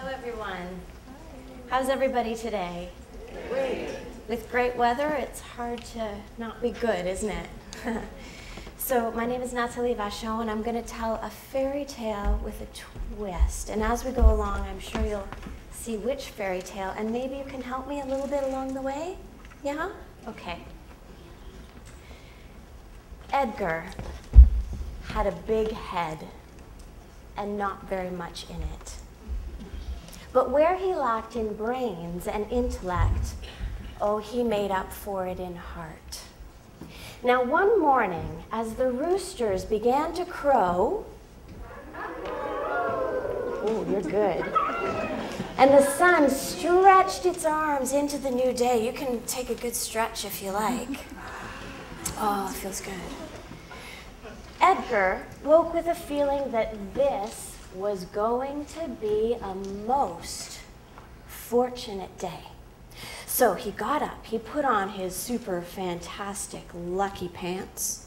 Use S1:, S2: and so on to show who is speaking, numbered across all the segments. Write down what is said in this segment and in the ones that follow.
S1: Hello, everyone. How's everybody today? Great. With great weather, it's hard to not be good, isn't it? So my name is Nathalie Vachon, and I'm going to tell a fairy tale with a twist. And as we go along, I'm sure you'll see which fairy tale, and maybe you can help me a little bit along the way? Yeah? Okay. Edgar had a big head and not very much in it. But where he lacked in brains and intellect, oh, he made up for it in heart. Now, one morning, as the roosters began to crow, oh, you're good, and the sun stretched its arms into the new day. You can take a good stretch if you like. Oh, it feels good. Edgar woke with a feeling that this was going to be a most fortunate day. So he got up, he put on his super fantastic lucky pants,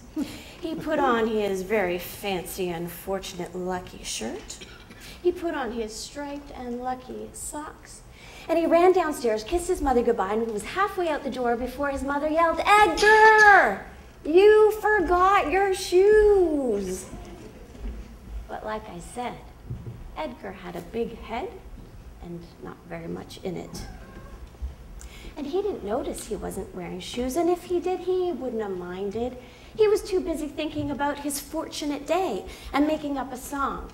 S1: he put on his very fancy and fortunate lucky shirt, he put on his striped and lucky socks, and he ran downstairs, kissed his mother goodbye, and was halfway out the door before his mother yelled, "Edgar, you forgot your shoes!" But like I said, Edgar had a big head and not very much in it. And he didn't notice he wasn't wearing shoes, and if he did, he wouldn't have minded. He was too busy thinking about his fortunate day and making up a song.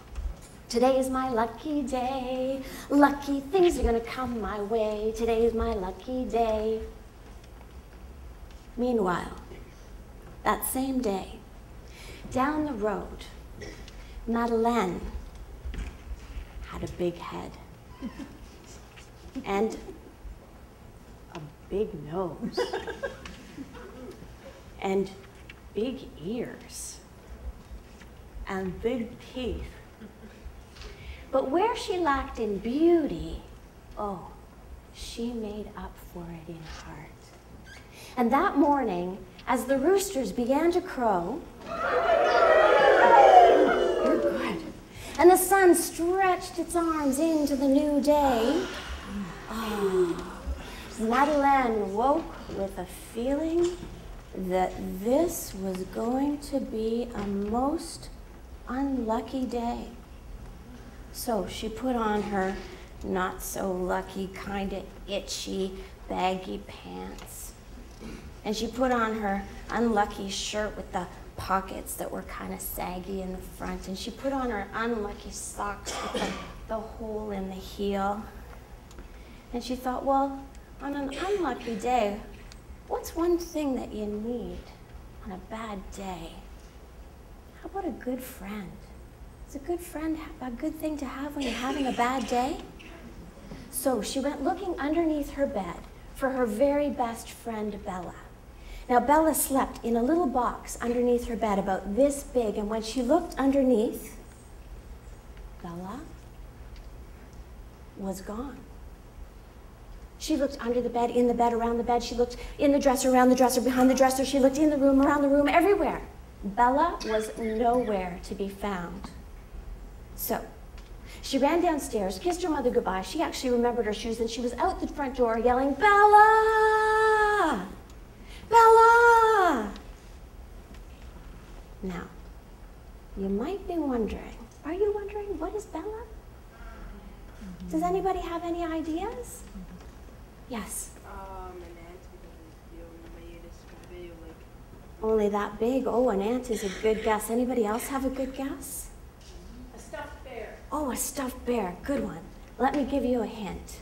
S1: Today is my lucky day, lucky things are gonna come my way, today is my lucky day. Meanwhile, that same day, down the road, Madeleine had a big head and a big nose and big ears and big teeth. But where she lacked in beauty, oh, she made up for it in heart. And that morning, as the roosters began to crow, you're good, and the sun stretched its arms into the new day, Madeleine woke with a feeling that this was going to be a most unlucky day. So she put on her not so lucky, kind of itchy, baggy pants. And she put on her unlucky shirt with the pockets that were kind of saggy in the front. And she put on her unlucky socks with the hole in the heel. And she thought, well, on an unlucky day, what's one thing that you need on a bad day? How about a good friend? Is a good friend a good thing to have when you're having a bad day? So she went looking underneath her bed for her very best friend, Bella. Now, Bella slept in a little box underneath her bed about this big, and when she looked underneath, Bella was gone. She looked under the bed, in the bed, around the bed. She looked in the dresser, around the dresser, behind the dresser. She looked in the room, around the room, everywhere. Bella was nowhere to be found. So she ran downstairs, kissed her mother goodbye. She actually remembered her shoes, and she was out the front door yelling, "Bella! Bella!" Now, you might be wondering, are you wondering, what is Bella? Does anybody have any ideas? Yes?
S2: An ant made a video like...
S1: Only that big? Oh, an ant is a good guess. Anybody else have a good guess?
S2: A stuffed bear.
S1: Oh, a stuffed bear. Good one. Let me give you a hint.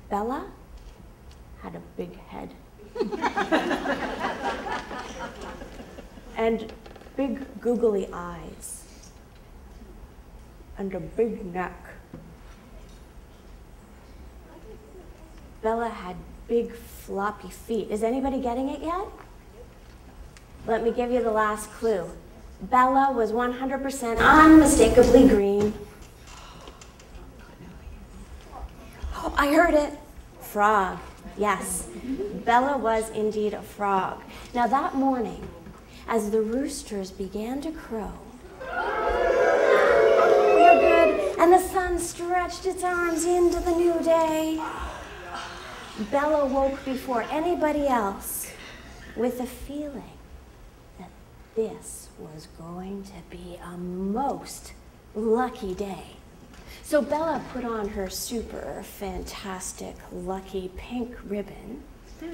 S1: Bella had a big head. And big googly eyes. And a big neck. Bella had big floppy feet. Is anybody getting it yet? Let me give you the last clue. Bella was 100% unmistakably green. Oh, I heard it. Frog. Yes, Bella was indeed a frog. Now that morning, as the roosters began to crow, we're good, and the sun stretched its arms into the new day. Bella woke before anybody else with a feeling that this was going to be a most lucky day. So Bella put on her super fantastic lucky pink ribbon,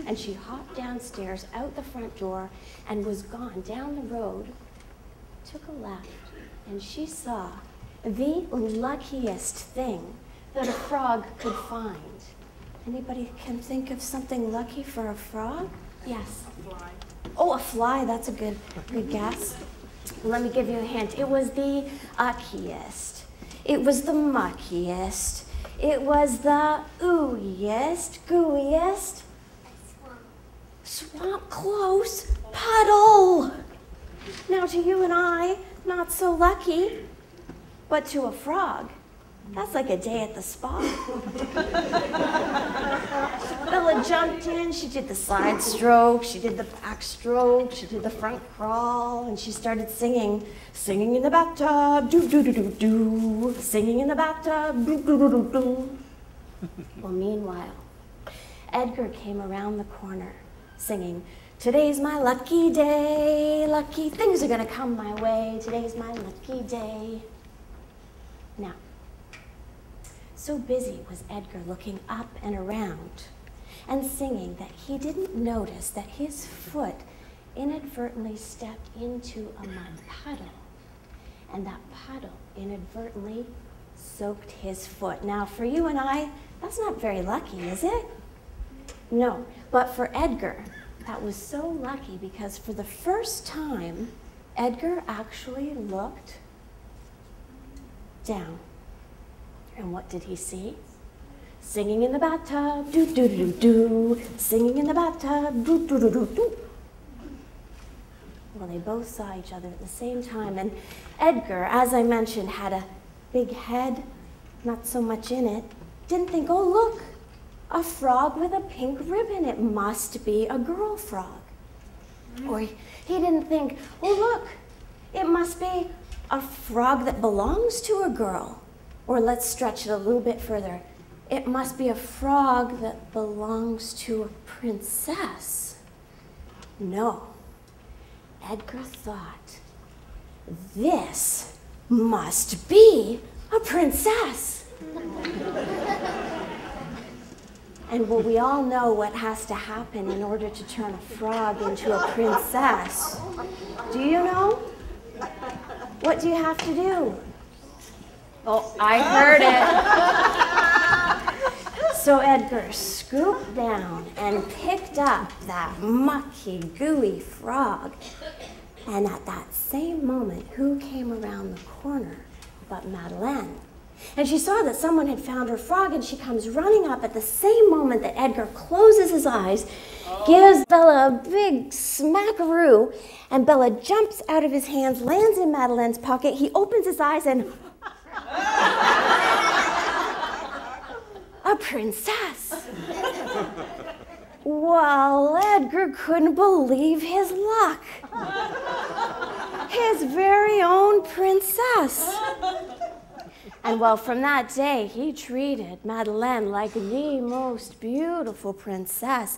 S1: and she hopped downstairs out the front door and was gone down the road, took a left, and she saw the luckiest thing that a frog could find. Anybody can think of something lucky for a frog? Yes.
S2: A fly.
S1: Oh, a fly, that's a good guess. Let me give you a hint. It was the uckiest. It was the muckiest. It was the ooeyest, gooeyest. Swamp, close, puddle. Now to you and I, not so lucky, but to a frog, that's like a day at the spa. Bella jumped in, she did the side stroke, she did the back stroke, she did the front crawl, and she started singing. Singing in the bathtub, do-do-do-do-do. Singing in the bathtub, do-do-do-do-do. Well, meanwhile, Edgar came around the corner singing, today's my lucky day, lucky things are gonna come my way, today's my lucky day. Now, so busy was Edgar looking up and around and singing that he didn't notice that his foot inadvertently stepped into a mud puddle, and that puddle inadvertently soaked his foot. Now, for you and I, that's not very lucky, is it? No, but for Edgar, that was so lucky because for the first time, Edgar actually looked down. And what did he see? Singing in the bathtub, do-do-do-do, singing in the bathtub, do-do-do-do-do. Well, they both saw each other at the same time, and Edgar, as I mentioned, had a big head, not so much in it, didn't think, oh, look, a frog with a pink ribbon, it must be a girl frog. Or he didn't think, oh, look, it must be a frog that belongs to a girl. Or let's stretch it a little bit further. It must be a frog that belongs to a princess. No. Edgar thought, this must be a princess. And well, we all know what has to happen in order to turn a frog into a princess. Do you know? What do you have to do? Oh, I heard it. So Edgar scooped down and picked up that mucky, gooey frog. And at that same moment, who came around the corner but Madeleine? And she saw that someone had found her frog, and she comes running up at the same moment that Edgar closes his eyes, gives Bella a big smackaroo, and Bella jumps out of his hands, lands in Madeleine's pocket. He opens his eyes and... a princess. Well, Edgar couldn't believe his luck. His very own princess. And well, from that day, he treated Madeleine like the most beautiful princess.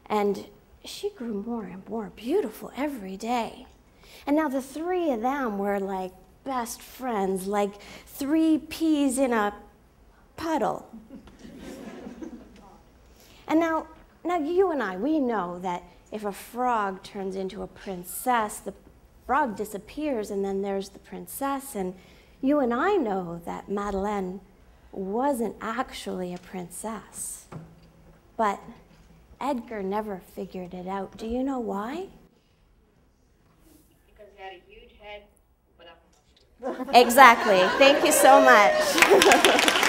S1: And she grew more and more beautiful every day. And now the three of them were like best friends, like three peas in a puddle. And now you and I, we know that if a frog turns into a princess, the frog disappears, and then there's the princess. And you and I know that Madeleine wasn't actually a princess. But Edgar never figured it out. Do you know why?
S2: Because he had a huge head, but
S1: Exactly. Thank you so much.